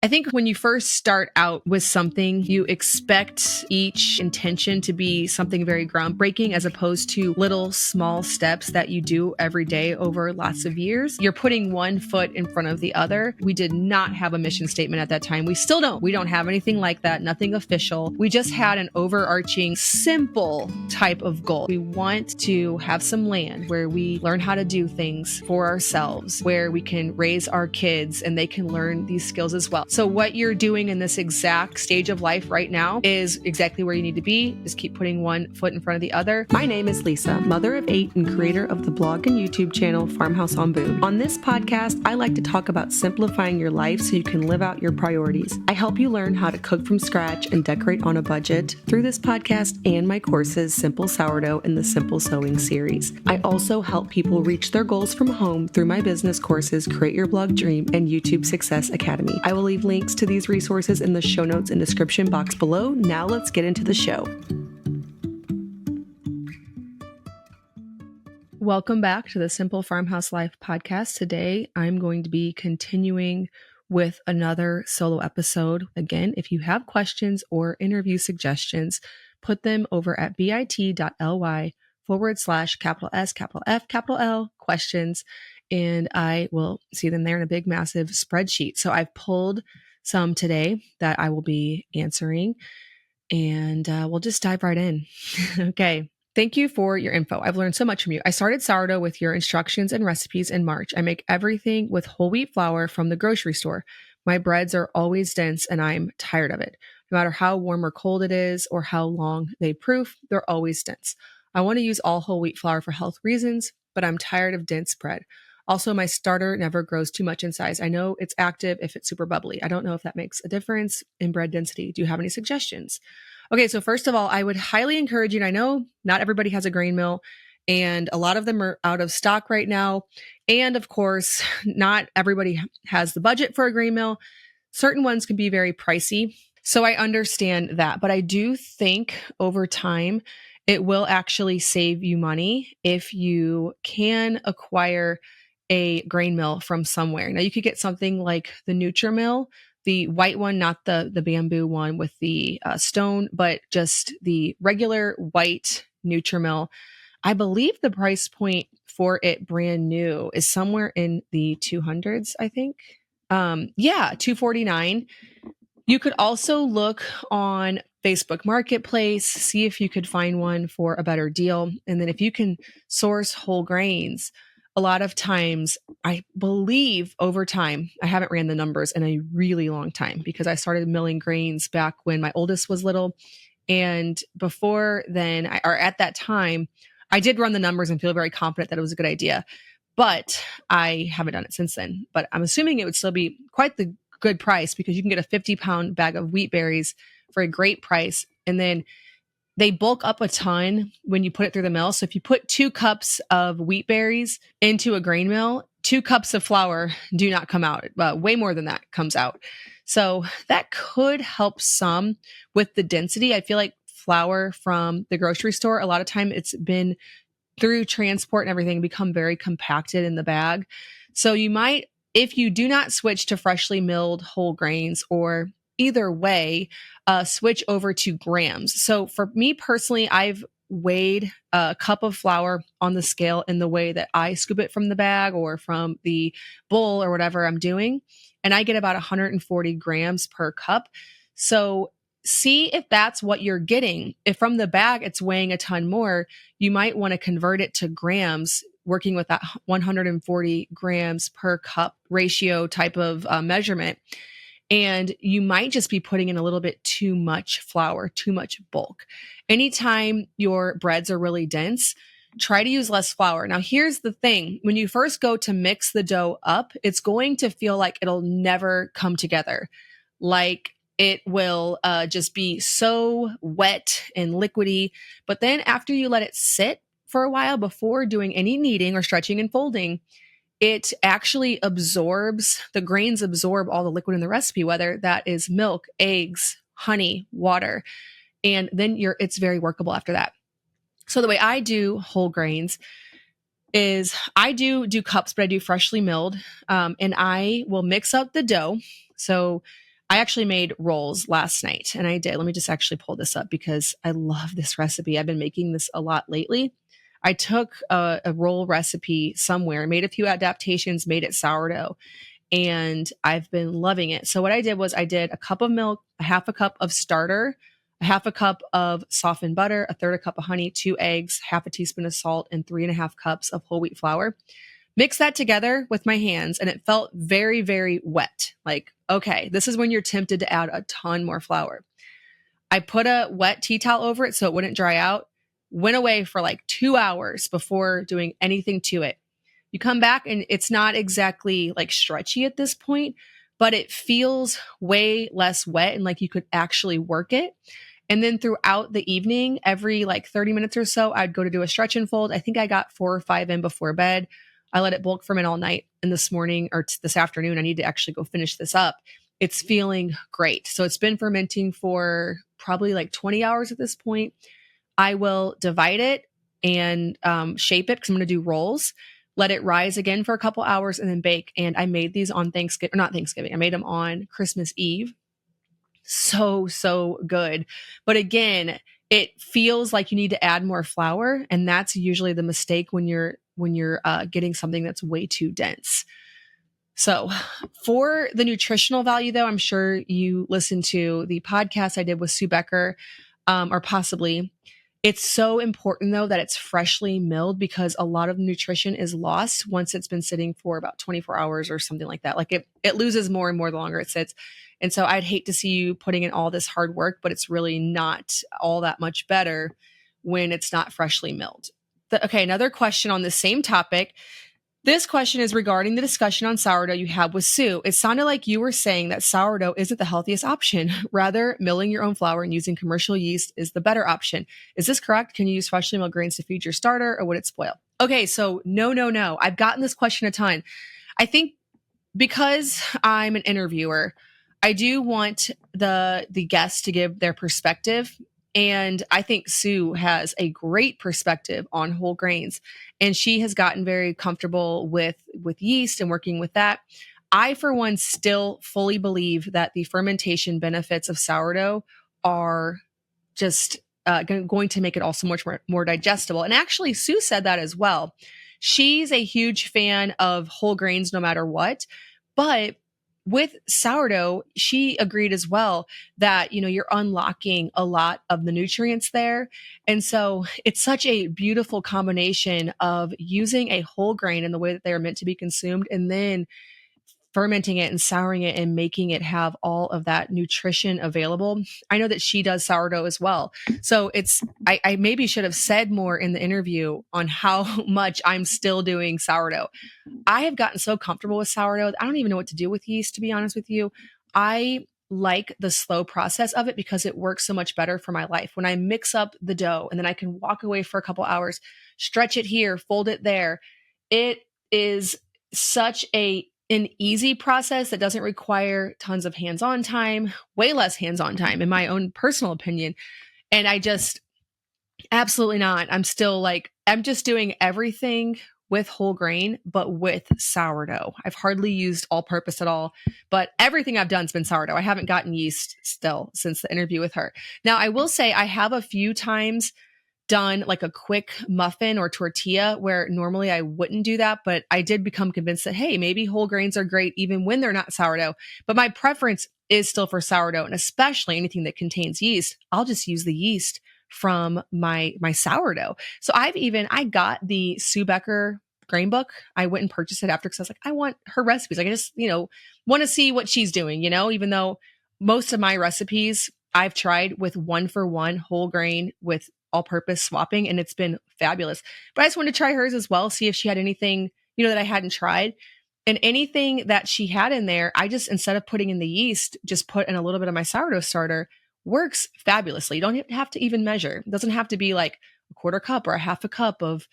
I think when you first start out with something, you expect each intention to be something very groundbreaking as opposed to little small steps that you do every day over lots of years. You're putting one foot in front of the other. We did not have a mission statement at that time. We still don't. We don't have anything like that, nothing official. We just had an overarching, simple type of goal. We want to have some land where we learn how to do things for ourselves, where we can raise our kids and they can learn these skills as well. So what you're doing in this exact stage of life right now is exactly where you need to be. Just keep putting one foot in front of the other. My name is Lisa, mother of 8 and creator of the blog and YouTube channel Farmhouse on Boom. On this podcast, I like to talk about simplifying your life so you can live out your priorities. I help you learn how to cook from scratch and decorate on a budget through this podcast and my courses, Simple Sourdough and the Simple Sewing series. I also help people reach their goals from home through my business courses, Create Your Blog Dream and YouTube Success Academy. I will leave links to these resources in the show notes and description box below. Now let's get into the show. Welcome back to the Simple Farmhouse Life podcast. Today, I'm going to be continuing with another solo episode. Again, if you have questions or interview suggestions, put them over at bit.ly/S, questions, and I will see them there in a big, massive spreadsheet. So I've pulled some today that I will be answering, and we'll just dive right in. Okay. Thank you for your info. I've learned so much from you. I started sourdough with your instructions and recipes in March. I make everything with whole wheat flour from the grocery store. My breads are always dense and I'm tired of it. No matter how warm or cold it is or how long they proof, they're always dense. I want to use all whole wheat flour for health reasons, but I'm tired of dense bread. Also, my starter never grows too much in size. I know it's active if it's super bubbly. I don't know if that makes a difference in bread density. Do you have any suggestions? Okay, so first of all, I would highly encourage you, and I know not everybody has a grain mill, and a lot of them are out of stock right now. And of course, not everybody has the budget for a grain mill. Certain ones can be very pricey. So I understand that. But I do think over time, it will actually save you money if you can acquire a grain mill from somewhere. Now, you could get something like the Nutri-Mill, the white one, not the bamboo one with the stone, but just the regular white Nutri-Mill. I believe the price point for it brand new is somewhere in the 200s, I think. $249. You could also look on Facebook Marketplace, see if you could find one for a better deal. And then if you can source whole grains, a lot of times, I believe over time, I haven't ran the numbers in a really long time because I started milling grains back when my oldest was little. And before then, or at that time, I did run the numbers and feel very confident that it was a good idea. But I haven't done it since then. But I'm assuming it would still be quite the good price because you can get a 50-pound bag of wheat berries for a great price. And then they bulk up a ton when you put it through the mill. So if you put 2 cups of wheat berries into a grain mill, 2 cups of flour do not come out. Way more than that comes out. So that could help some with the density. I feel like flour from the grocery store, a lot of time it's been through transport and everything, become very compacted in the bag. So you might, if you do not switch to freshly milled whole grains, or either way, switch over to grams. So for me personally, I've weighed a cup of flour on the scale in the way that I scoop it from the bag or from the bowl or whatever I'm doing. And I get about 140 grams per cup. So see if that's what you're getting. If from the bag it's weighing a ton more, you might want to convert it to grams, working with that 140 grams per cup ratio type of measurement. And you might just be putting in a little bit too much flour, too much bulk. Anytime your breads are really dense, try to use less flour. Now, here's the thing. When you first go to mix the dough up, it's going to feel like it'll never come together. Like it will just be so wet and liquidy. But then after you let it sit for a while before doing any kneading or stretching and folding, it actually absorbs, the grains absorb all the liquid in the recipe, whether that is milk, eggs, honey, water, and then it's very workable after that. So the way I do whole grains is I do cups, but I do freshly milled, and I will mix up the dough. So I actually made rolls last night, and I did. Let me just actually pull this up because I love this recipe. I've been making this a lot lately. I took a roll recipe somewhere, made a few adaptations, made it sourdough, and I've been loving it. So what I did was I did a cup of milk, a half a cup of starter, a half a cup of softened butter, a third a cup of honey, 2 eggs, half a teaspoon of salt, and 3.5 cups of whole wheat flour. Mix that together with my hands, and it felt very, very wet. Like, okay, this is when you're tempted to add a ton more flour. I put a wet tea towel over it so it wouldn't dry out. Went away for like 2 hours before doing anything to it. You come back and it's not exactly like stretchy at this point, but it feels way less wet and like you could actually work it. And then throughout the evening, every like 30 minutes or so, I'd go to do a stretch and fold. I think I got 4 or 5 in before bed. I let it bulk ferment all night. And this morning or this afternoon, I need to actually go finish this up. It's feeling great. So it's been fermenting for probably like 20 hours at this point. I will divide it and shape it because I'm going to do rolls. Let it rise again for a couple hours and then bake. And I made these on Thanksgiving, or not Thanksgiving. I made them on Christmas Eve. So good. But again, it feels like you need to add more flour, and that's usually the mistake when you're getting something that's way too dense. So for the nutritional value, though, I'm sure you listened to the podcast I did with Sue Becker, or possibly. It's so important, though, that it's freshly milled because a lot of the nutrition is lost once it's been sitting for about 24 hours or something like that. Like it loses more and more the longer it sits. And so I'd hate to see you putting in all this hard work, but it's really not all that much better when it's not freshly milled. Okay, another question on the same topic. This question is regarding the discussion on sourdough you had with Sue. It sounded like you were saying that sourdough isn't the healthiest option. Rather, milling your own flour and using commercial yeast is the better option. Is this correct? Can you use freshly milled grains to feed your starter, or would it spoil? Okay, so no. I've gotten this question a ton. I think because I'm an interviewer, I do want the guests to give their perspective. And I think Sue has a great perspective on whole grains, and she has gotten very comfortable with yeast and working with that. I, for one, still fully believe that the fermentation benefits of sourdough are just going to make it also much more digestible. And actually, Sue said that as well. She's a huge fan of whole grains no matter what, but with sourdough, she agreed as well that, you're unlocking a lot of the nutrients there. And so it's such a beautiful combination of using a whole grain in the way that they are meant to be consumed, and then fermenting it and souring it and making it have all of that nutrition available. I know that she does sourdough as well. So I maybe should have said more in the interview on how much I'm still doing sourdough. I have gotten so comfortable with sourdough. I don't even know what to do with yeast, to be honest with you. I like the slow process of it because it works so much better for my life. When I mix up the dough and then I can walk away for a couple hours, stretch it here, fold it there. It is such an easy process that doesn't require tons of hands-on time, way less hands-on time in my own personal opinion. And I just absolutely not. I'm just doing everything with whole grain, but with sourdough. I've hardly used all purpose at all, but everything I've done has been sourdough. I haven't gotten yeast still since the interview with her. Now, I will say I have a few times done like a quick muffin or tortilla where normally I wouldn't do that, but I did become convinced that, hey, maybe whole grains are great even when they're not sourdough. But my preference is still for sourdough, and especially anything that contains yeast. I'll just use the yeast from my sourdough. So I got the Sue Becker grain book. I went and purchased it after because I was like, I want her recipes. Like I just, want to see what she's doing, even though most of my recipes I've tried with 1-for-1 whole grain with all purpose swapping, and it's been fabulous. But I just wanted to try hers as well, see if she had anything, that I hadn't tried. And anything that she had in there, I just, instead of putting in the yeast, just put in a little bit of my sourdough starter. Works fabulously. You don't have to even measure. It doesn't have to be like a quarter cup or a half a cup of,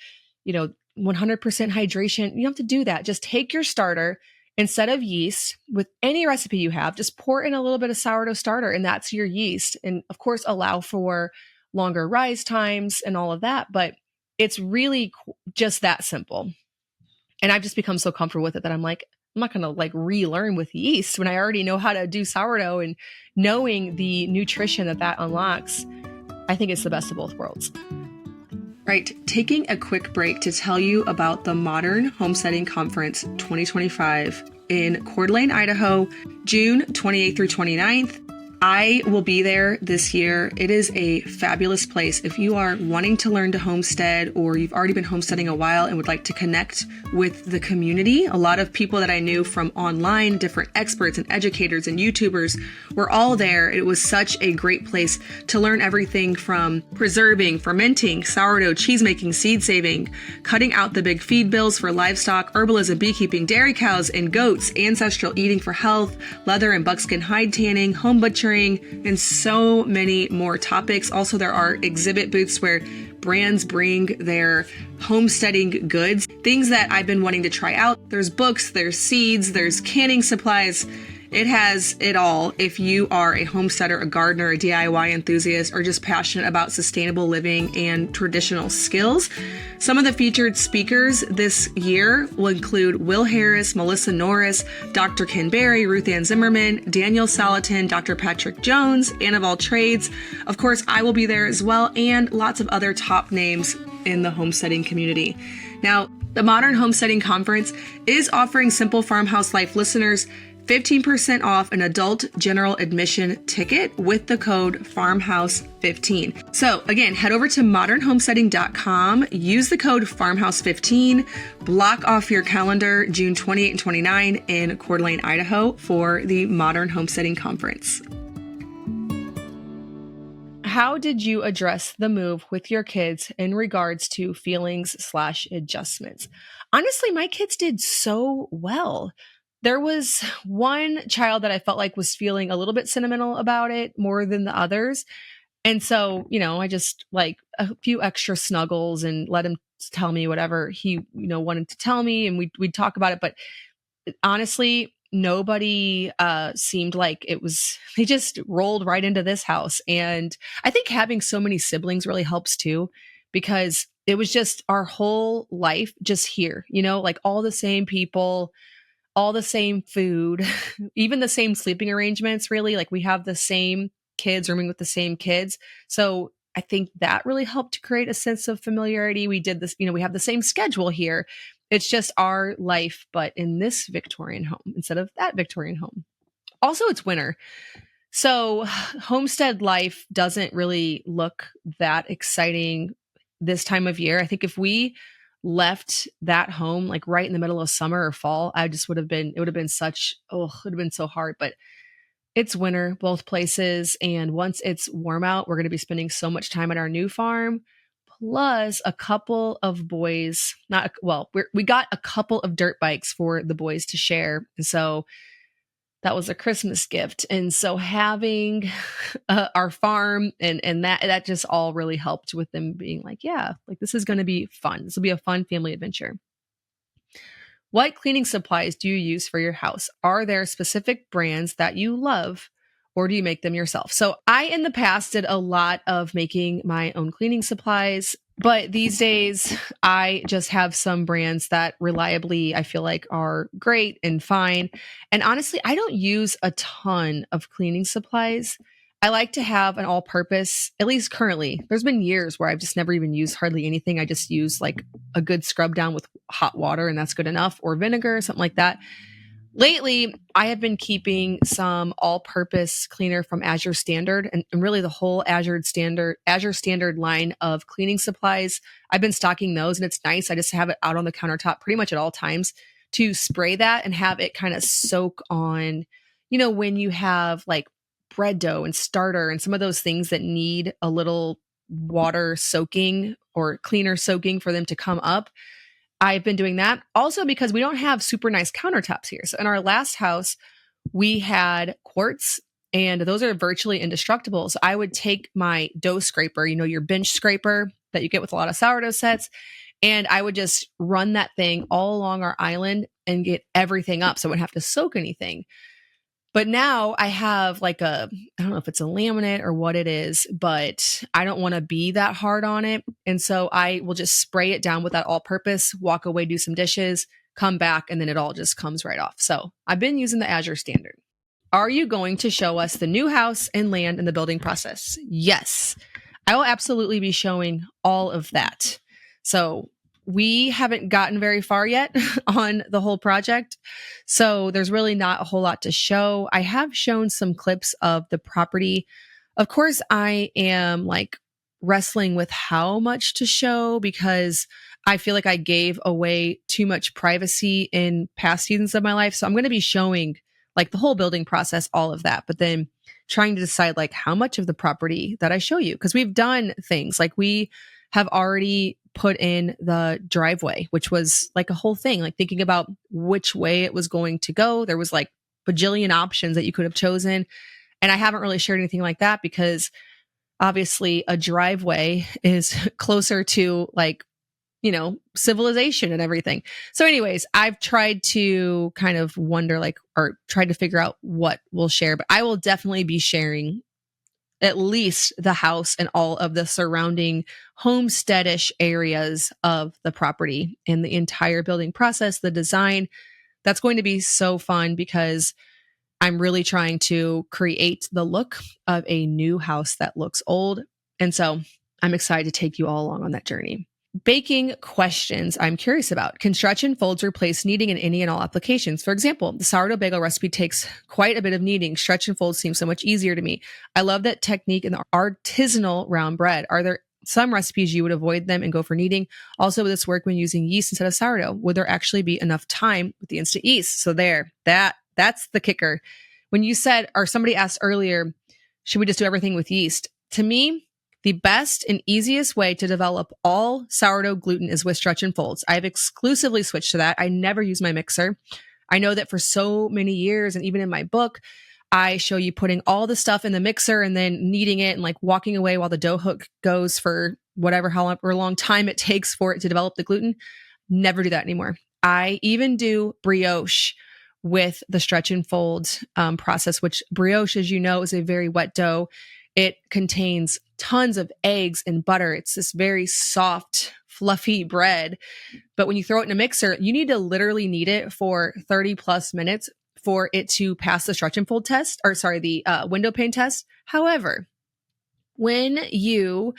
100% hydration. You don't have to do that. Just take your starter, instead of yeast, with any recipe you have, just pour in a little bit of sourdough starter, and that's your yeast. And of course, allow for longer rise times and all of that. But it's really just that simple. And I've just become so comfortable with it that I'm like, I'm not going to like relearn with yeast when I already know how to do sourdough, and knowing the nutrition that unlocks. I think it's the best of both worlds. Right, taking a quick break to tell you about the Modern Homesteading Conference 2025 in Coeur d'Alene, Idaho, June 28th through 29th. I will be there this year. It is a fabulous place. If you are wanting to learn to homestead, or you've already been homesteading a while and would like to connect with the community, a lot of people that I knew from online, different experts and educators and YouTubers were all there. It was such a great place to learn everything from preserving, fermenting, sourdough, cheese making, seed saving, cutting out the big feed bills for livestock, herbalism, beekeeping, dairy cows and goats, ancestral eating for health, leather and buckskin hide tanning, home butchering, and so many more topics. Also, there are exhibit booths where brands bring their homesteading goods, things that I've been wanting to try out. There's books, there's seeds, there's canning supplies. It has it all. If you are a homesteader, a gardener, a DIY enthusiast, or just passionate about sustainable living and traditional skills. Some of the featured speakers this year will include Will Harris, Melissa Norris, Dr. Ken Berry, Ruth Ann Zimmerman, Daniel Salatin, Dr. Patrick Jones, Ann of All Trades. Of course, I will be there as well, and lots of other top names in the homesteading community. Now, the Modern Homesteading Conference is offering Simple Farmhouse Life listeners 15% off an adult general admission ticket with the code FARMHOUSE15. So again, head over to modernhomesteading.com, use the code FARMHOUSE15, block off your calendar June 28 and 29 in Coeur d'Alene, Idaho for the Modern Homesteading Conference. How did you address the move with your kids in regards to feelings/adjustments? Honestly, my kids did so well. There was one child that I felt like was feeling a little bit sentimental about it more than the others. And so, I just like a few extra snuggles and let him tell me whatever he, wanted to tell me, and we'd talk about it. But honestly, nobody seemed like it was, they just rolled right into this house. And I think having so many siblings really helps too, because it was just our whole life just here, like all the same people, all the same food, even the same sleeping arrangements, really. Like we have the same kids rooming with the same kids. So I think that really helped to create a sense of familiarity. We did this, we have the same schedule here. It's just our life, but in this Victorian home instead of that Victorian home. Also, it's winter. So homestead life doesn't really look that exciting this time of year. I think if we left that home like right in the middle of summer or fall, it would have been so hard. But it's winter both places, and once it's warm out, we're going to be spending so much time at our new farm, plus a couple of boys. We got a couple of dirt bikes for the boys to share, and so that was a Christmas gift. And so having our farm and that just all really helped with them being like, yeah, like this is going to be fun. This will be a fun family adventure. What cleaning supplies do you use for your house? Are there specific brands that you love, or do you make them yourself? So I, in the past, did a lot of making my own cleaning supplies. But these days, I just have some brands that reliably I feel like are great and fine. And honestly, I don't use a ton of cleaning supplies. I like to have an all-purpose, at least currently. There's been years where I've just never even used hardly anything. I just use like a good scrub down with hot water, and that's good enough, or vinegar, something like that. Lately, I have been keeping some all-purpose cleaner from Azure Standard, and really the whole Azure Standard line of cleaning supplies. I've been stocking those, and it's nice. I just have it out on the countertop pretty much at all times to spray that and have it kind of soak on, when you have like bread dough and starter and some of those things that need a little water soaking or cleaner soaking for them to come up. I've been doing that also because we don't have super nice countertops here. So in our last house, we had quartz, and those are virtually indestructible. So I would take my dough scraper, your bench scraper that you get with a lot of sourdough sets, and I would just run that thing all along our island and get everything up so I wouldn't have to soak anything. But now I have I don't know if it's a laminate or what it is, but I don't want to be that hard on it. And so I will just spray it down with that all-purpose, walk away, do some dishes, come back, and then it all just comes right off. So I've been using the Azure standard. Are you going to show us the new house and land in the building process? Yes, I will absolutely be showing all of that. So we haven't gotten very far yet on the whole project. So there's really not a whole lot to show. I have shown some clips of the property. Of course, I am like wrestling with how much to show because I feel like I gave away too much privacy in past seasons of my life. So I'm going to be showing like the whole building process, all of that, but then trying to decide like how much of the property that I show you. Cause we've done things like we have already put in the driveway, which was like a whole thing, like thinking about which way it was going to go. There was like bajillion options that you could have chosen. And I haven't really shared anything like that because obviously a driveway is closer to like, civilization and everything. So anyways, I've tried to kind of wonder like, or tried to figure out what we'll share, but I will definitely be sharing at least the house and all of the surrounding homesteadish areas of the property and the entire building process, the design. That's going to be so fun because I'm really trying to create the look of a new house that looks old. And so I'm excited to take you all along on that journey. Baking questions I'm curious about. Can stretch and folds replace kneading in any and all applications? For example, the sourdough bagel recipe takes quite a bit of kneading. Stretch and folds seems so much easier to me. I love that technique in the artisanal round bread. Are there some recipes you would avoid them and go for kneading? Also, would this work when using yeast instead of sourdough? Would there actually be enough time with the instant yeast? So that's the kicker. When you said, or somebody asked earlier, should we just do everything with yeast? To me, the best and easiest way to develop all sourdough gluten is with stretch and folds. I've exclusively switched to that. I never use my mixer. I know that for so many years, and even in my book, I show you putting all the stuff in the mixer and then kneading it and like walking away while the dough hook goes for however long time it takes for it to develop the gluten. Never do that anymore. I even do brioche with the stretch and fold process, which brioche, as you know, is a very wet dough. It contains tons of eggs and butter. It's this very soft, fluffy bread. But when you throw it in a mixer, you need to literally knead it for 30 plus minutes for it to pass the stretch and fold test, the window pane test. However, when you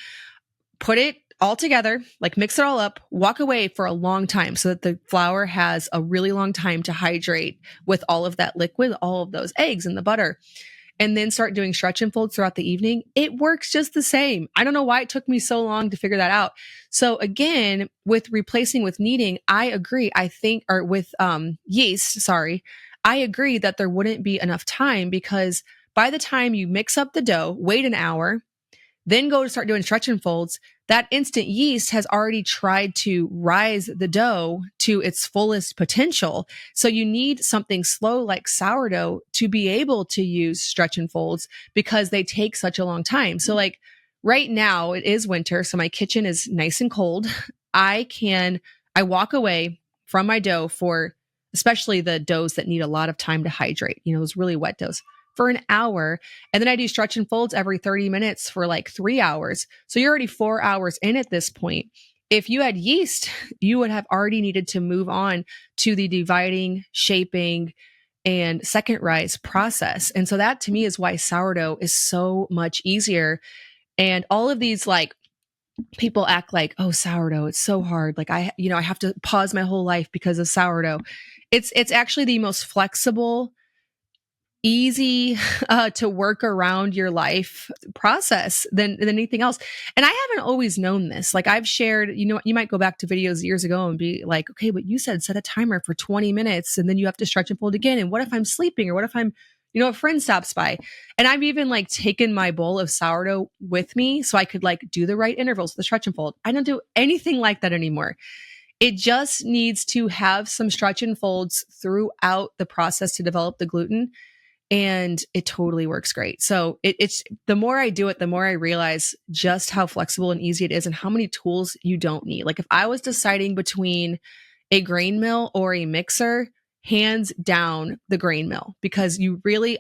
put it all together, like mix it all up, walk away for a long time so that the flour has a really long time to hydrate with all of that liquid, all of those eggs and the butter, and then start doing stretch and folds throughout the evening, it works just the same. I don't know why it took me so long to figure that out. So again, with replacing with kneading, I agree. I think, or with yeast, sorry, I agree that there wouldn't be enough time because by the time you mix up the dough, wait an hour, then go to start doing stretch and folds, that instant yeast has already tried to rise the dough to its fullest potential. So you need something slow like sourdough to be able to use stretch and folds because they take such a long time. So like right now it is winter, so my kitchen is nice and cold. I walk away from my dough for especially the doughs that need a lot of time to hydrate, those really wet doughs, for an hour. And then I do stretch and folds every 30 minutes for like 3 hours. So you're already 4 hours in at this point. If you had yeast, you would have already needed to move on to the dividing, shaping, and second rise process. And so that to me is why sourdough is so much easier. And all of these like people act like, oh, sourdough, it's so hard. Like I have to pause my whole life because of sourdough. It's actually the most flexible, easy to work around your life process than anything else. And I haven't always known this. Like I've shared, you might go back to videos years ago and be like, okay, but you said set a timer for 20 minutes and then you have to stretch and fold again. And what if I'm sleeping or what if I'm, a friend stops by? And I've even like taken my bowl of sourdough with me so I could like do the right intervals, the stretch and fold. I don't do anything like that anymore. It just needs to have some stretch and folds throughout the process to develop the gluten. And it totally works great. So it's the more I do it, the more I realize just how flexible and easy it is and how many tools you don't need. Like if I was deciding between a grain mill or a mixer, hands down the grain mill, because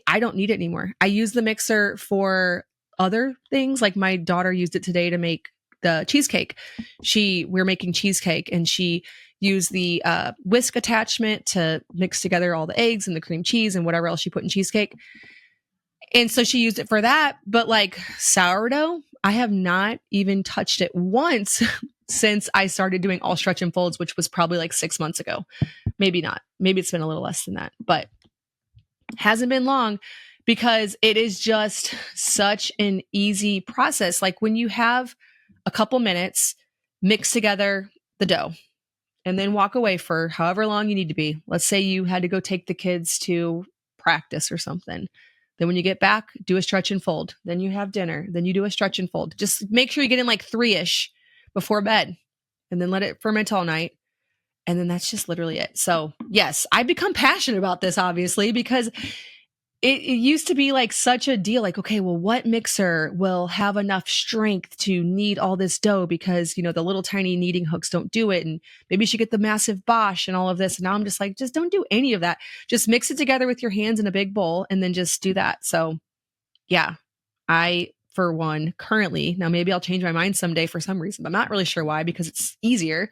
I don't need it anymore. I use the mixer for other things. Like my daughter used it today to make the cheesecake. We're making cheesecake and she use the whisk attachment to mix together all the eggs and the cream cheese and whatever else she put in cheesecake. And so she used it for that. But like sourdough, I have not even touched it once since I started doing all stretch and folds, which was probably like 6 months ago. Maybe not. Maybe it's been a little less than that, but hasn't been long because it is just such an easy process. Like when you have a couple minutes, mix together the dough and then walk away for however long you need to be. Let's say you had to go take the kids to practice or something. Then when you get back, do a stretch and fold. Then you have dinner. Then you do a stretch and fold. Just make sure you get in like 3-ish before bed and then let it ferment all night. And then that's just literally it. So yes, I become passionate about this, obviously, because it used to be like such a deal. Like, okay, well, what mixer will have enough strength to knead all this dough? Because, you know, the little tiny kneading hooks don't do it. And maybe you should get the massive Bosch and all of this. And now I'm just like, just don't do any of that. Just mix it together with your hands in a big bowl and then just do that. So yeah, I, for one, currently, now maybe I'll change my mind someday for some reason, but I'm not really sure why, because it's easier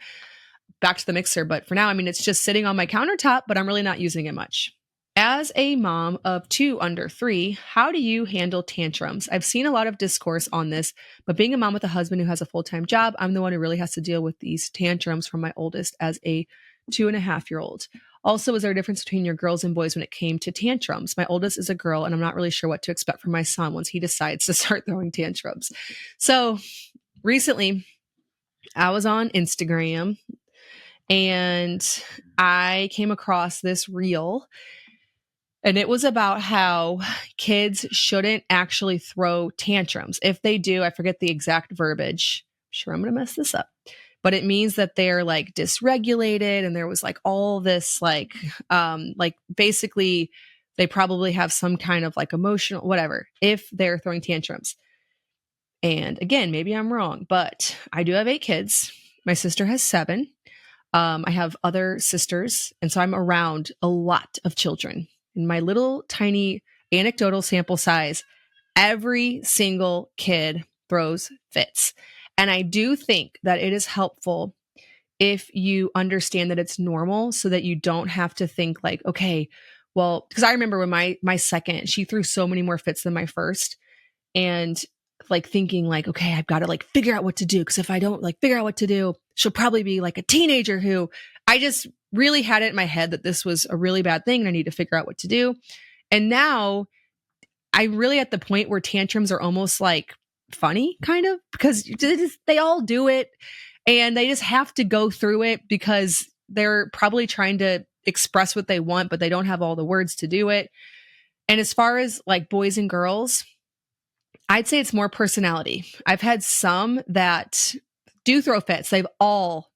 back to the mixer. But for now, I mean, it's just sitting on my countertop, but I'm really not using it much. As a mom of 2 under 3, how do you handle tantrums? I've seen a lot of discourse on this, but being a mom with a husband who has a full-time job, I'm the one who really has to deal with these tantrums from my oldest as a 2.5-year-old. Also, is there a difference between your girls and boys when it came to tantrums? My oldest is a girl, and I'm not really sure what to expect from my son once he decides to start throwing tantrums. So recently, I was on Instagram, and I came across this reel. And it was about how kids shouldn't actually throw tantrums. If they do, I forget the exact verbiage. I'm sure I'm going to mess this up. But it means that they're like dysregulated. And there was like all this like basically they probably have some kind of like emotional, whatever, if they're throwing tantrums. And again, maybe I'm wrong, but I do have 8 kids. My sister has 7. I have other sisters. And so I'm around a lot of children. In my little tiny anecdotal sample size, every single kid throws fits. And I do think that it is helpful if you understand that it's normal so that you don't have to think like, okay, well, because I remember when my second, she threw so many more fits than my first. And like thinking like, okay, I've got to like figure out what to do. Because if I don't like figure out what to do, she'll probably be like a teenager who I just really had it in my head that this was a really bad thing and I need to figure out what to do. And now I'm really at the point where tantrums are almost like funny kind of because they all do it and they just have to go through it because they're probably trying to express what they want, but they don't have all the words to do it. And as far as like boys and girls, I'd say it's more personality. I've had some that do throw fits. They all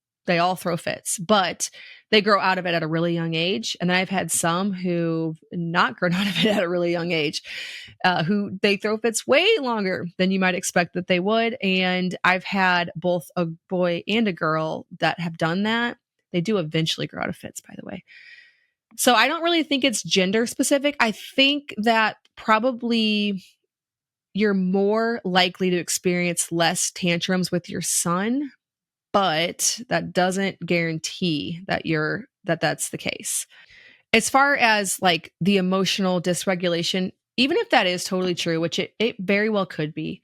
throw fits, but they grow out of it at a really young age. And then I've had some who've not grown out of it at a really young age, who they throw fits way longer than you might expect that they would. And I've had both a boy and a girl that have done that. They do eventually grow out of fits, by the way. So I don't really think it's gender specific. I think that probably you're more likely to experience less tantrums with your son, but that doesn't guarantee that that's the case. As far as like the emotional dysregulation, even if that is totally true, which it very well could be,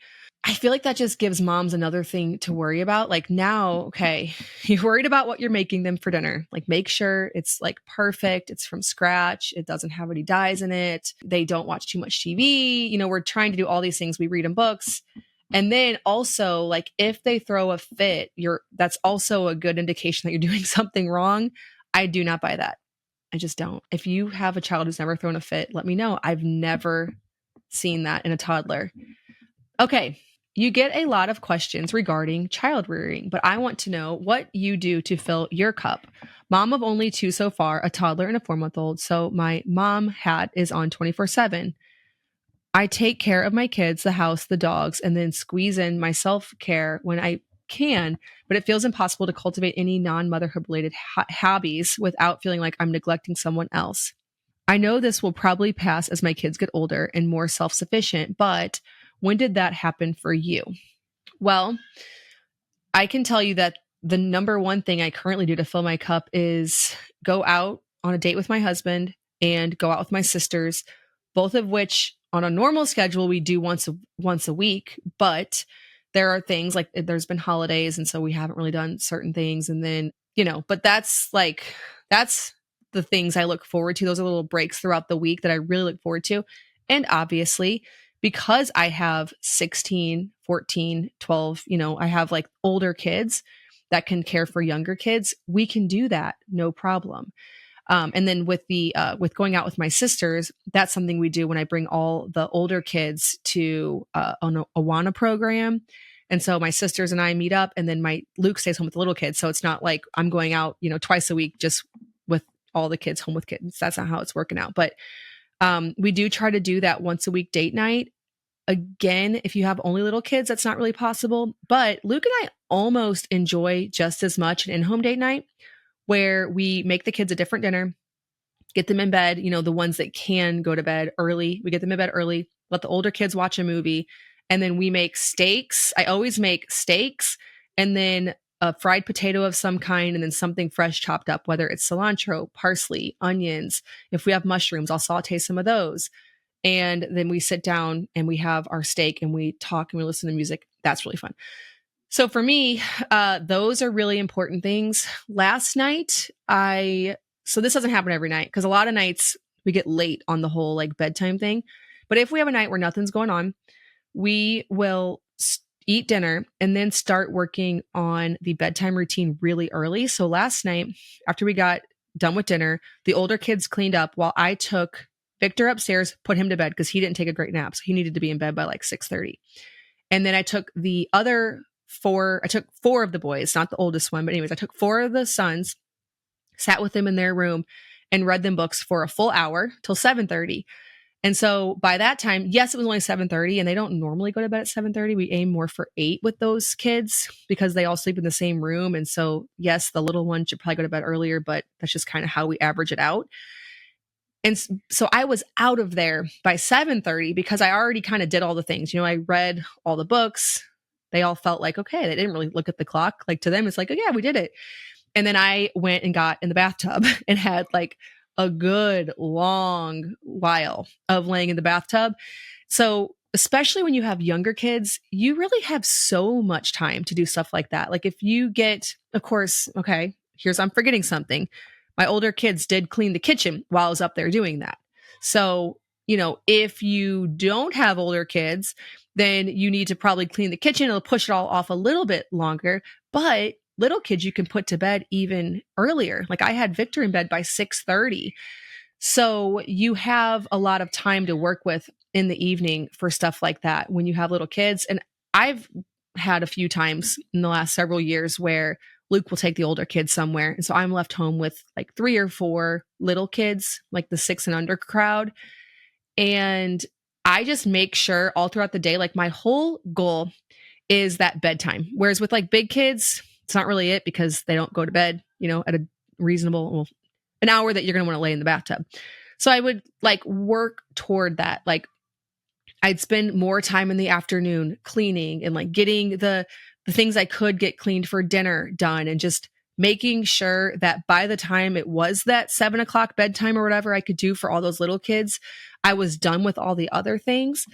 I feel like that just gives moms another thing to worry about. Like now, okay, you're worried about what you're making them for dinner. Like make sure it's like perfect. It's from scratch. It doesn't have any dyes in it. They don't watch too much TV. You know, we're trying to do all these things. We read in books. And then also like if they throw a fit, that's also a good indication that you're doing something wrong. I do not buy that. I just don't. If you have a child who's never thrown a fit, let me know. I've never seen that in a toddler. Okay. You get a lot of questions regarding child rearing, but I want to know what you do to fill your cup. Mom of only 2 so far, a toddler and a 4-month-old. So my mom hat is on 24/7. I take care of my kids, the house, the dogs, and then squeeze in my self-care when I can, but it feels impossible to cultivate any non-motherhood related hobbies without feeling like I'm neglecting someone else. I know this will probably pass as my kids get older and more self-sufficient, but when did that happen for you? Well, I can tell you that the number one thing I currently do to fill my cup is go out on a date with my husband and go out with my sisters, both of which on a normal schedule we do once a week, but there are things like there's been holidays and so we haven't really done certain things, and then, but that's the things I look forward to. Those are little breaks throughout the week that I really look forward to. And obviously, because I have 16, 14, 12, I have like older kids that can care for younger kids, we can do that no problem. And then with with going out with my sisters, that's something we do when I bring all the older kids to an Awana program. And so my sisters and I meet up, and then Luke stays home with the little kids. So it's not like I'm going out, twice a week just with all the kids home with kids. That's not how it's working out. But we do try to do that once a week date night. Again, if you have only little kids, that's not really possible. But Luke and I almost enjoy just as much an in-home date night where we make the kids a different dinner, get them in bed, the ones that can go to bed early. We get them in bed early, let the older kids watch a movie, and then we make steaks. I always make steaks and then a fried potato of some kind, and then something fresh chopped up, whether it's cilantro, parsley, onions. If we have mushrooms, I'll saute some of those. And then we sit down and we have our steak and we talk and we listen to music. That's really fun. So for me, those are really important things. Last night, so this doesn't happen every night because a lot of nights we get late on the whole like bedtime thing. But if we have a night where nothing's going on, we will eat dinner and then start working on the bedtime routine really early. So last night, after we got done with dinner, the older kids cleaned up while I took Victor upstairs, put him to bed because he didn't take a great nap. So he needed to be in bed by like 6:30. And then I took the other four of the boys, not the oldest one, but anyways, I took four of the sons, sat with them in their room and read them books for a full hour till 7:30. And so by that time, yes, it was only 7:30 and they don't normally go to bed at 7:30. We aim more for 8 with those kids because they all sleep in the same room. And so, yes, the little one should probably go to bed earlier, but that's just kind of how we average it out. And so I was out of there by 7:30 because I already kind of did all the things. I read all the books. They all felt like, okay, they didn't really look at the clock. Like to them, it's like, oh yeah, we did it. And then I went and got in the bathtub and had like a good long while of laying in the bathtub. So especially when you have younger kids, you really have so much time to do stuff like that. Like if you get, of course, okay, I'm forgetting something. My older kids did clean the kitchen while I was up there doing that. So, if you don't have older kids, then you need to probably clean the kitchen. It'll push it all off a little bit longer, but little kids you can put to bed even earlier. Like I had Victor in bed by 6:30. So you have a lot of time to work with in the evening for stuff like that when you have little kids. And I've had a few times in the last several years where Luke will take the older kids somewhere. And so I'm left home with like 3 or 4 little kids, like the 6 and under crowd. And I just make sure all throughout the day, like my whole goal is that bedtime. Whereas with like big kids, it's not really it because they don't go to bed, at a reasonable, an hour that you're going to want to lay in the bathtub. So I would like work toward that. Like I'd spend more time in the afternoon cleaning and like getting the things I could get cleaned for dinner done and just making sure that by the time it was that 7 o'clock bedtime or whatever I could do for all those little kids, I was done with all the other things.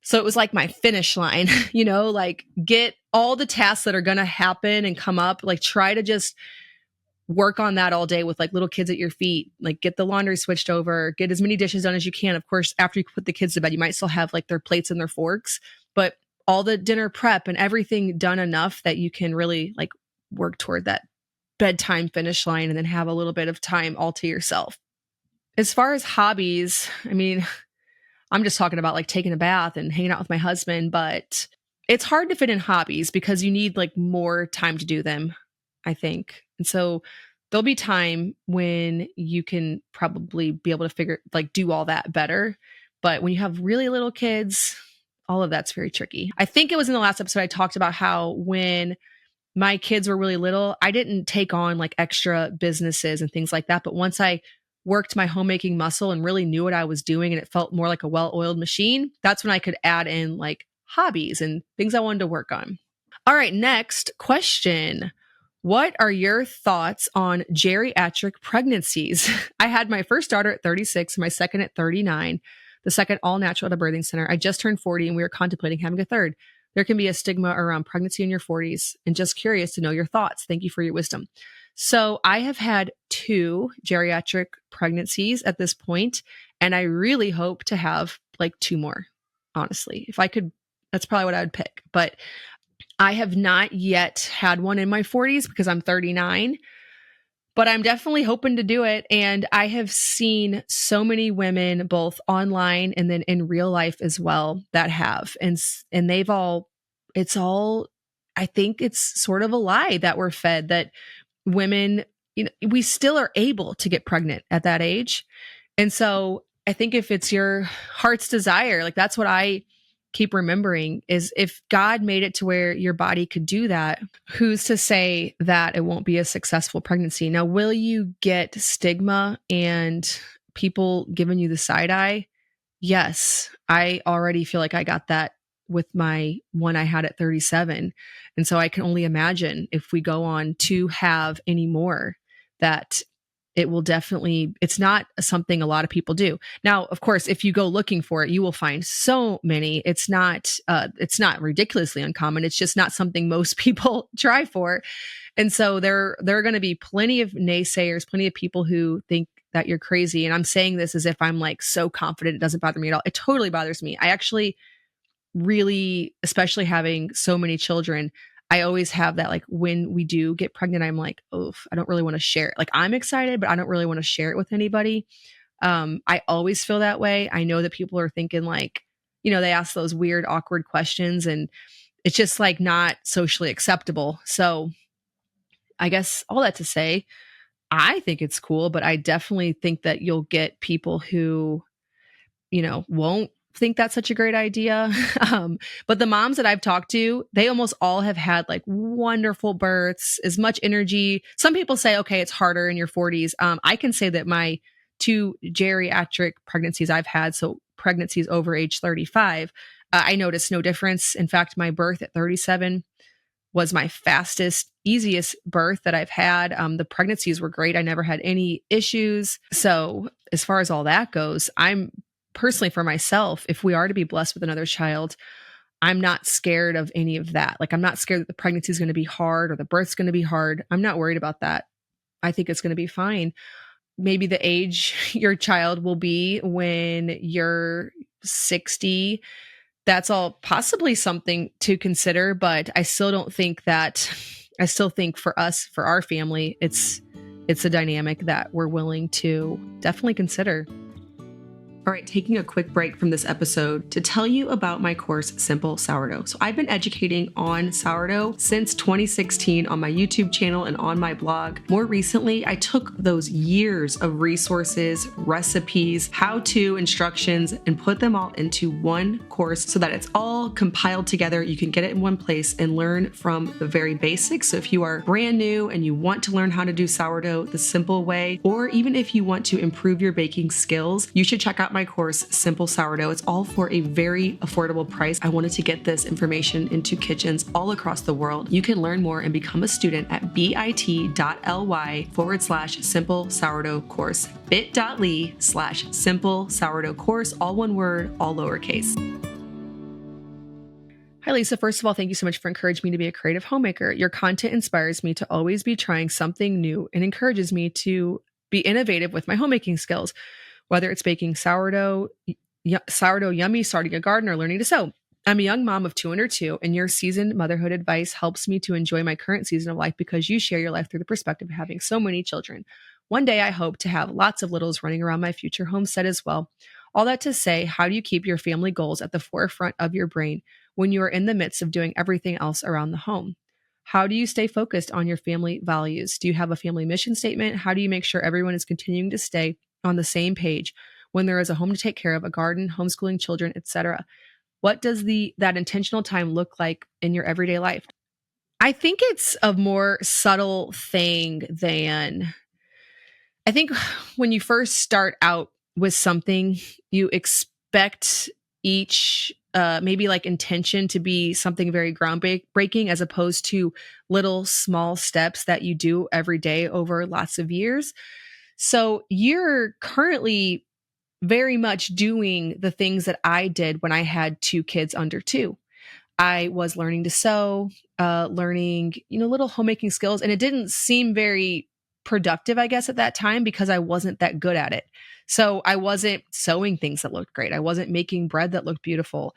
So it was like my finish line, like get all the tasks that are going to happen and come up, like try to just work on that all day with like little kids at your feet, like get the laundry switched over, get as many dishes done as you can. Of course, after you put the kids to bed, you might still have like their plates and their forks, but all the dinner prep and everything done enough that you can really like work toward that bedtime finish line and then have a little bit of time all to yourself. As far as hobbies, I mean, I'm just talking about like taking a bath and hanging out with my husband, but it's hard to fit in hobbies because you need like more time to do them, I think. And so there'll be time when you can probably be able to do all that better. But when you have really little kids, all of that's very tricky. I think it was in the last episode I talked about how when my kids were really little, I didn't take on like extra businesses and things like that. But once I worked my homemaking muscle and really knew what I was doing and it felt more like a well-oiled machine, that's when I could add in like hobbies and things I wanted to work on. All right, next question. What are your thoughts on geriatric pregnancies? I had my first daughter at 36, my second at 39, the second all natural at a birthing center. I just turned 40 and we were contemplating having a third. There can be a stigma around pregnancy in your 40s, and just curious to know your thoughts. Thank you for your wisdom. So I have had 2 geriatric pregnancies at this point, and I really hope to have like 2 more, honestly. If I could, that's probably what I would pick. But I have not yet had one in my 40s because I'm 39, but I'm definitely hoping to do it. And I have seen so many women, both online and then in real life as well, that have. And they've all, it's all, I think it's sort of a lie that we're fed that women, we still are able to get pregnant at that age. And so I think if it's your heart's desire, like that's what I keep remembering is if God made it to where your body could do that, who's to say that it won't be a successful pregnancy? Now, will you get stigma and people giving you the side eye? Yes, I already feel like I got that with my one I had at 37. And so I can only imagine if we go on to have any more that it will definitely, it's not something a lot of people do. Now, of course, if you go looking for it, you will find so many. It's not ridiculously uncommon. It's just not something most people try for. And so there are going to be plenty of naysayers, plenty of people who think that you're crazy. And I'm saying this as if I'm like so confident it doesn't bother me at all. It totally bothers me. I actually really, especially having so many children, I always have that, like when we do get pregnant, I'm like, oh, I don't really want to share it. Like I'm excited, but I don't really want to share it with anybody. I always feel that way. I know that people are thinking like, they ask those weird, awkward questions and it's just like not socially acceptable. So I guess all that to say, I think it's cool, but I definitely think that you'll get people who, won't think that's such a great idea. But the moms that I've talked to, they almost all have had like wonderful births, as much energy. Some people say, okay, it's harder in your 40s. I can say that my 2 geriatric pregnancies I've had, so pregnancies over age 35, I noticed no difference. In fact, my birth at 37 was my fastest, easiest birth that I've had. The pregnancies were great. I never had any issues. So as far as all that goes, I'm personally for myself, if we are to be blessed with another child, I'm not scared of any of that. Like I'm not scared that the pregnancy is going to be hard or the birth's going to be hard. I'm not worried about that. I think it's going to be fine. Maybe the age your child will be when you're 60, that's all possibly something to consider, but I still think for us, for our family, it's a dynamic that we're willing to definitely consider. All right, taking a quick break from this episode to tell you about my course, Simple Sourdough. So I've been educating on sourdough since 2016 on my YouTube channel and on my blog. More recently, I took those years of resources, recipes, how-to instructions, and put them all into one course so that it's all compiled together. You can get it in one place and learn from the very basics. So if you are brand new and you want to learn how to do sourdough the simple way, or even if you want to improve your baking skills, you should check out my course, Simple Sourdough. It's all for a very affordable price. I wanted to get this information into kitchens all across the world. You can learn more and become a student at bit.ly/simple sourdough course. bit.ly/simple sourdough course, all one word, all lowercase. Hi, Lisa. First of all, thank you so much for encouraging me to be a creative homemaker. Your content inspires me to always be trying something new and encourages me to be innovative with my homemaking skills. Whether it's baking sourdough yummy, starting a garden, or learning to sew. I'm a young mom of 2 under 2, and your seasoned motherhood advice helps me to enjoy my current season of life because you share your life through the perspective of having so many children. One day I hope to have lots of littles running around my future homestead as well. All that to say, how do you keep your family goals at the forefront of your brain when you are in the midst of doing everything else around the home? How do you stay focused on your family values? Do you have a family mission statement? How do you make sure everyone is continuing to stay on the same page when there is a home to take care of, a garden, homeschooling children, etc.? What does that intentional time look like in your everyday life? I think it's a more subtle thing than I think when you first start out with something, you expect each maybe like intention to be something very groundbreaking as opposed to little small steps that you do every day over lots of years. So you're currently very much doing the things that I did when I had two kids under two. I was learning to sew, learning, little homemaking skills. And it didn't seem very productive, I guess, at that time because I wasn't that good at it. So I wasn't sewing things that looked great. I wasn't making bread that looked beautiful.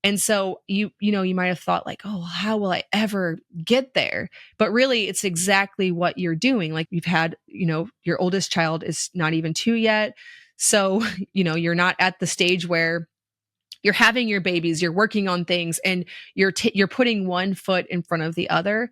And so you might have thought like, oh, how will I ever get there? But really it's exactly what you're doing. Like you've had, your oldest child is not even two yet. So, you're not at the stage where you're having your babies, you're working on things and you're putting one foot in front of the other.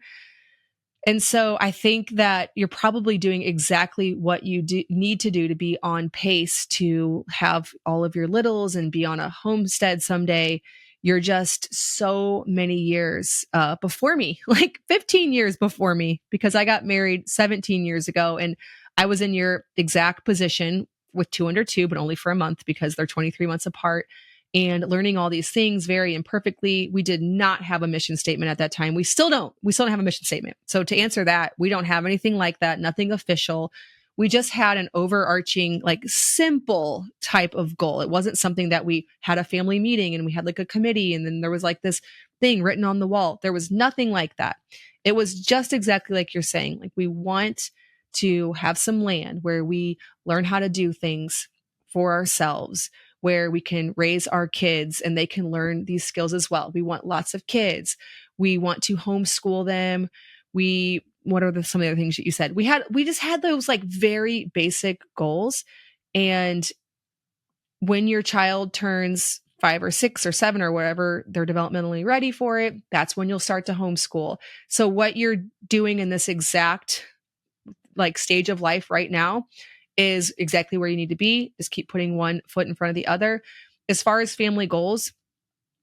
And so I think that you're probably doing exactly what you need to do to be on pace to have all of your littles and be on a homestead someday. You're just so many years before me, like 15 years before me, because I got married 17 years ago and I was in your exact position with two under two, but only for a month because they're 23 months apart. And learning all these things very imperfectly. We did not have a mission statement at that time. We still don't. We still don't have a mission statement. So to answer that, we don't have anything like that, nothing official. We just had an overarching, like simple type of goal. It wasn't something that we had a family meeting and we had like a committee and then there was like this thing written on the wall. There was nothing like that. It was just exactly like you're saying. Like we want to have some land where we learn how to do things for ourselves, where we can raise our kids and they can learn these skills as well. We want lots of kids. We want to homeschool them. What are some of the other things that you said? We just had those like very basic goals. And when your child turns 5 or 6 or 7 or wherever they're developmentally ready for it, that's when you'll start to homeschool. So what you're doing in this exact like stage of life right now is exactly where you need to be. Just keep putting one foot in front of the other. As far as family goals,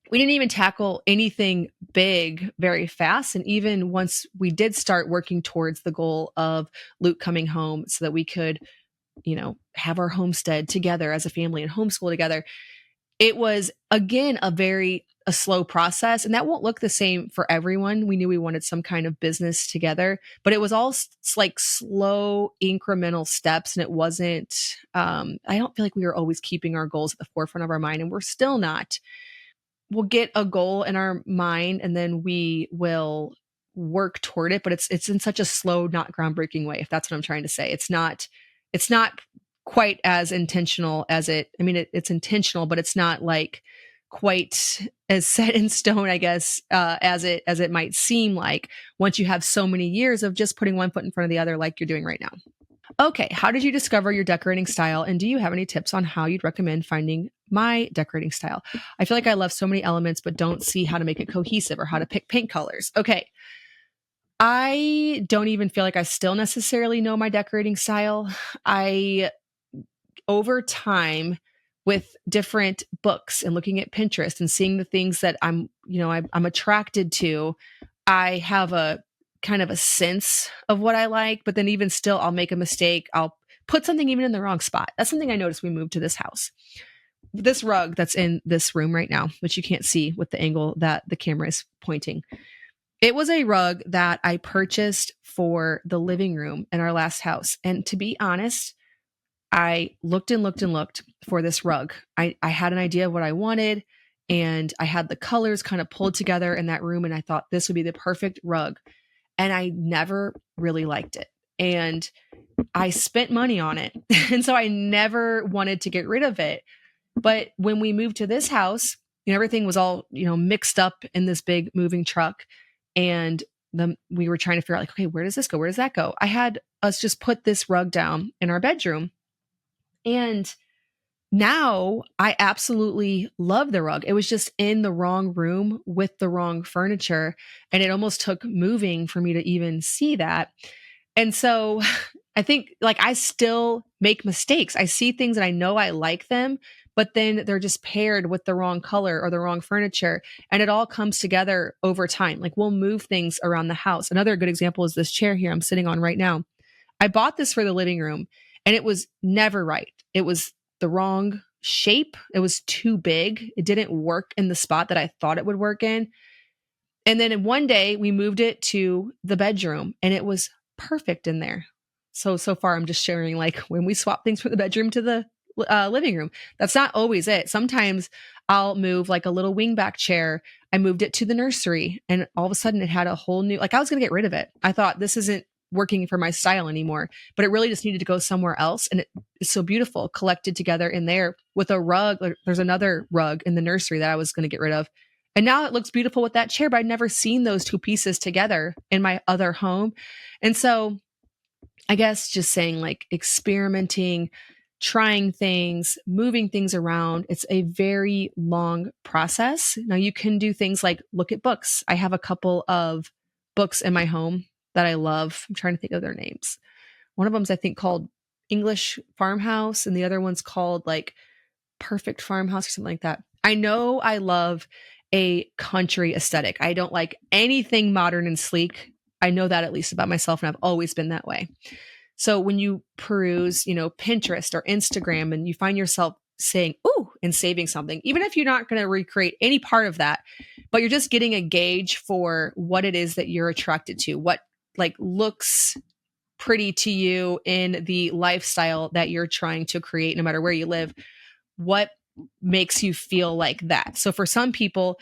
we didn't even tackle anything big very fast. And even once we did start working towards the goal of Luke coming home so that we could, have our homestead together as a family and homeschool together, it was again a slow process, and that won't look the same for everyone. We knew we wanted some kind of business together, but it was all like slow incremental steps. And it wasn't, I don't feel like we were always keeping our goals at the forefront of our mind, and we're still not. We'll get a goal in our mind and then we will work toward it, but it's in such a slow, not groundbreaking way. If that's what I'm trying to say, it's not quite as intentional as it's intentional, but it's not like quite as set in stone, I guess, as it might seem like once you have so many years of just putting one foot in front of the other, like you're doing right now. Okay. How did you discover your decorating style? And do you have any tips on how you'd recommend finding my decorating style? I feel like I love so many elements, but don't see how to make it cohesive or how to pick paint colors. Okay. I don't even feel like I still necessarily know my decorating style. Over time, with different books and looking at Pinterest and seeing the things that I'm attracted to, I have a kind of a sense of what I like, but then even still, I'll make a mistake. I'll put something even in the wrong spot. That's something I noticed we moved to this house. This rug that's in this room right now, which you can't see with the angle that the camera is pointing. It was a rug that I purchased for the living room in our last house. And to be honest, I looked and looked and looked for this rug. I had an idea of what I wanted, and I had the colors kind of pulled together in that room, and I thought this would be the perfect rug. And I never really liked it. And I spent money on it. And so I never wanted to get rid of it. But when we moved to this house, everything was all, mixed up in this big moving truck. And we were trying to figure out like, okay, where does this go? Where does that go? I had us just put this rug down in our bedroom. And now I absolutely love the rug. It was just in the wrong room with the wrong furniture. And it almost took moving for me to even see that. And so I think like I still make mistakes. I see things and I know I like them, but then they're just paired with the wrong color or the wrong furniture. And it all comes together over time. Like we'll move things around the house. Another good example is this chair here I'm sitting on right now. I bought this for the living room and it was never right. It was the wrong shape. It was too big. It didn't work in the spot that I thought it would work in. And then one day we moved it to the bedroom and it was perfect in there. So far I'm just sharing like when we swap things from the bedroom to the living room. That's not always it. Sometimes I'll move like a little wingback chair. I moved it to the nursery and all of a sudden it had a whole new, like I was going to get rid of it. I thought this isn't working for my style anymore, but it really just needed to go somewhere else. And it's so beautiful collected together in there with a rug. There's another rug in the nursery that I was going to get rid of. And now it looks beautiful with that chair, but I'd never seen those two pieces together in my other home. And so I guess just saying like experimenting, trying things, moving things around. It's a very long process. Now you can do things like look at books. I have a couple of books in my home that I love. I'm trying to think of their names. One of them's I think called English Farmhouse and the other one's called like Perfect Farmhouse or something like that. I know I love a country aesthetic. I don't like anything modern and sleek. I know that at least about myself, and I've always been that way. So when you peruse, Pinterest or Instagram and you find yourself saying, ooh, and saving something, even if you're not going to recreate any part of that, but you're just getting a gauge for what it is that you're attracted to, what like looks pretty to you in the lifestyle that you're trying to create, no matter where you live, what makes you feel like that. So for some people,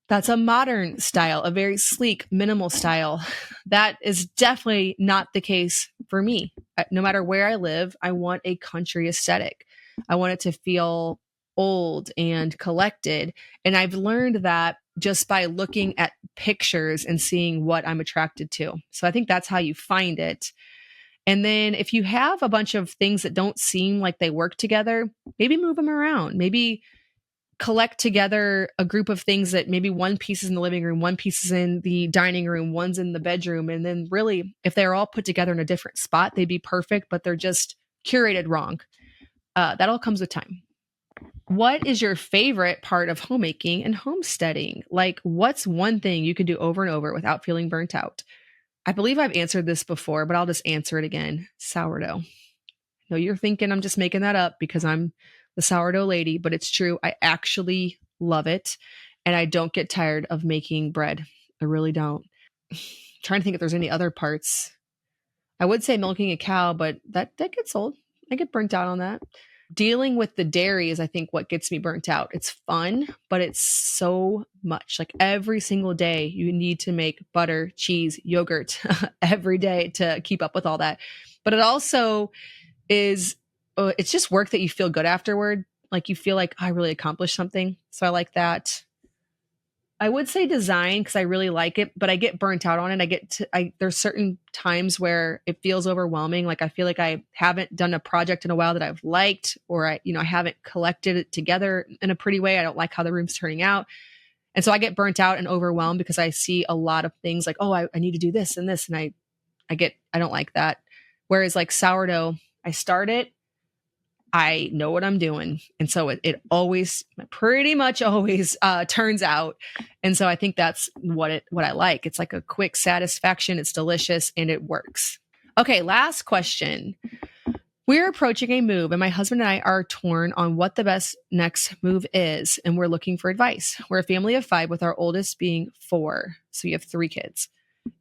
that's a modern style, a very sleek, minimal style. That is definitely not the case for me. No matter where I live, I want a country aesthetic. I want it to feel old and collected. And I've learned that just by looking at pictures and seeing what I'm attracted to. So I think that's how you find it. And then if you have a bunch of things that don't seem like they work together, maybe move them around. Maybe collect together a group of things that maybe one piece is in the living room, one piece is in the dining room, one's in the bedroom. And then really, if they're all put together in a different spot, they'd be perfect, but they're just curated wrong. That all comes with time. What is your favorite part of homemaking and homesteading? Like, what's one thing you can do over and over without feeling burnt out? I believe I've answered this before, but I'll just answer it again. Sourdough. No, you're thinking I'm just making that up because I'm the sourdough lady, but it's true. I actually love it. And I don't get tired of making bread. I really don't. I'm trying to think if there's any other parts. I would say milking a cow, but that gets old. I get burnt out on that. Dealing with the dairy is, I think, what gets me burnt out. It's fun, but it's so much. Like every single day, you need to make butter, cheese, yogurt every day to keep up with all that. But it also is, it's just work that you feel good afterward. Like you feel like, oh, I really accomplished something. So I like that. I would say design because I really like it, but I get burnt out on it. There's certain times where it feels overwhelming. Like I feel like I haven't done a project in a while that I've liked, or I haven't collected it together in a pretty way. I don't like how the room's turning out. And so I get burnt out and overwhelmed because I see a lot of things like, oh, I need to do this and this. And I don't like that. Whereas like sourdough, I start it, I know what I'm doing. And so it always, pretty much always turns out. And so I think that's what I like. It's like a quick satisfaction. It's delicious and it works. Okay, last question. We're approaching a move and my husband and I are torn on what the best next move is. And we're looking for advice. We're a family of 5 with our oldest being 4. So we have 3 kids.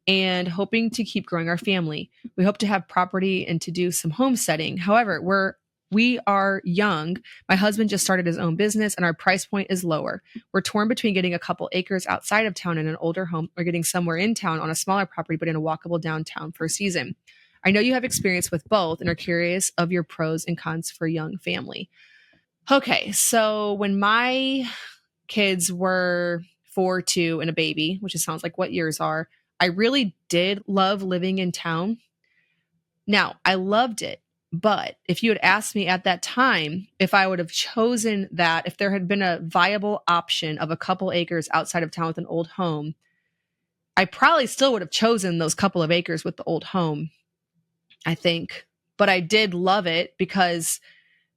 And hoping to keep growing our family. We hope to have property and to do some homesteading. However, we are young. My husband just started his own business and our price point is lower. We're torn between getting a couple acres outside of town in an older home or getting somewhere in town on a smaller property, but in a walkable downtown for a season. I know you have experience with both and are curious of your pros and cons for a young family. Okay, so when my kids were 4, 2, and a baby, which it sounds like what yours are, I really did love living in town. Now, I loved it. But if you had asked me at that time if I would have chosen that, if there had been a viable option of a couple acres outside of town with an old home, I probably still would have chosen those couple of acres with the old home, I think. But I did love it because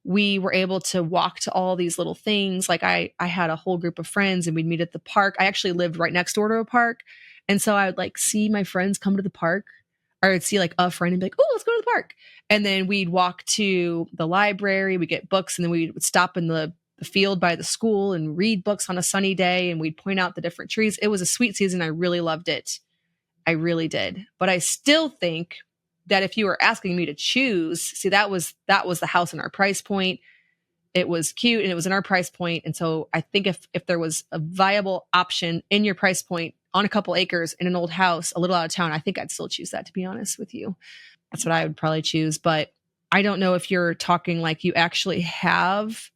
we were able to walk to all these little things. Like I had a whole group of friends and we'd meet at the park. I actually lived right next door to a park. And so I would like see my friends come to the park. or I'd see like a friend and be like, oh, let's go to the park. And then we'd walk to the library, we'd get books, and then we would stop in the field by the school and read books on a sunny day. And we'd point out the different trees. It was a sweet season. I really loved it. I really did. But I still think that if you were asking me to choose, see, that was the house in our price point. It was cute and it was in our price point. And so I think if there was a viable option in your price point on a couple acres in an old house, a little out of town, I think I'd still choose that, to be honest with you. That's what I would probably choose. But I don't know if you're talking like you actually have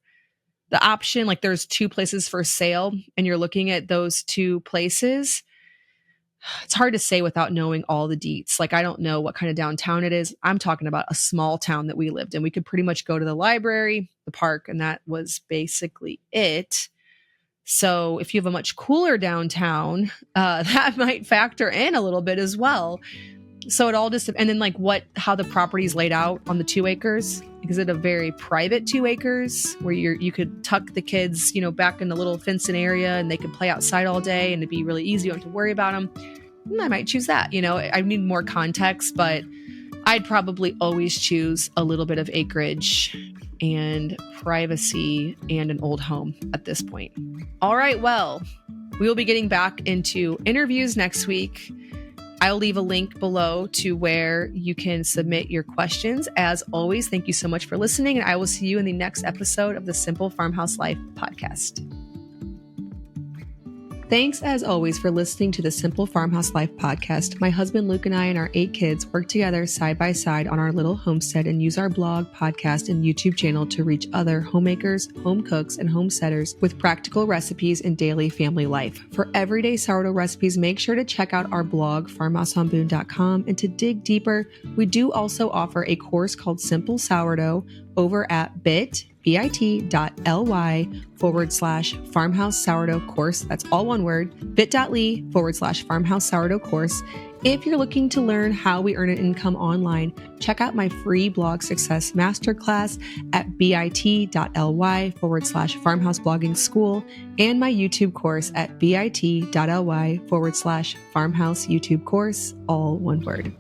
the option, like there's 2 places for sale and you're looking at those 2 places. It's hard to say without knowing all the deets. Like, I don't know what kind of downtown it is. I'm talking about a small town that we lived in. We could pretty much go to the library, the park, and that was basically it. So if you have a much cooler downtown, that might factor in a little bit as well. So it all just, and then like how the property's laid out on the 2 acres. Is it a very private 2 acres where you could tuck the kids, back in the little fenced in area and they could play outside all day and it'd be really easy. You don't have to worry about them. I might choose that. I need more context, but I'd probably always choose a little bit of acreage and privacy and an old home at this point. All right. Well, we will be getting back into interviews next week. I'll leave a link below to where you can submit your questions. As always, thank you so much for listening, and I will see you in the next episode of the Simple Farmhouse Life podcast. Thanks, as always, for listening to the Simple Farmhouse Life podcast. My husband, Luke, and I and our 8 kids work together side by side on our little homestead and use our blog, podcast, and YouTube channel to reach other homemakers, home cooks, and homesteaders with practical recipes and daily family life. For everyday sourdough recipes, make sure to check out our blog, farmhousehomeboom.com. And to dig deeper, we do also offer a course called Simple Sourdough over at bit.ly/farmhouse sourdough course. That's all one word, bit.ly/farmhouse sourdough course. If you're looking to learn how we earn an income online, check out my free blog success masterclass at bit.ly/farmhouse blogging school and my YouTube course at bit.ly/farmhouse YouTube course, all one word.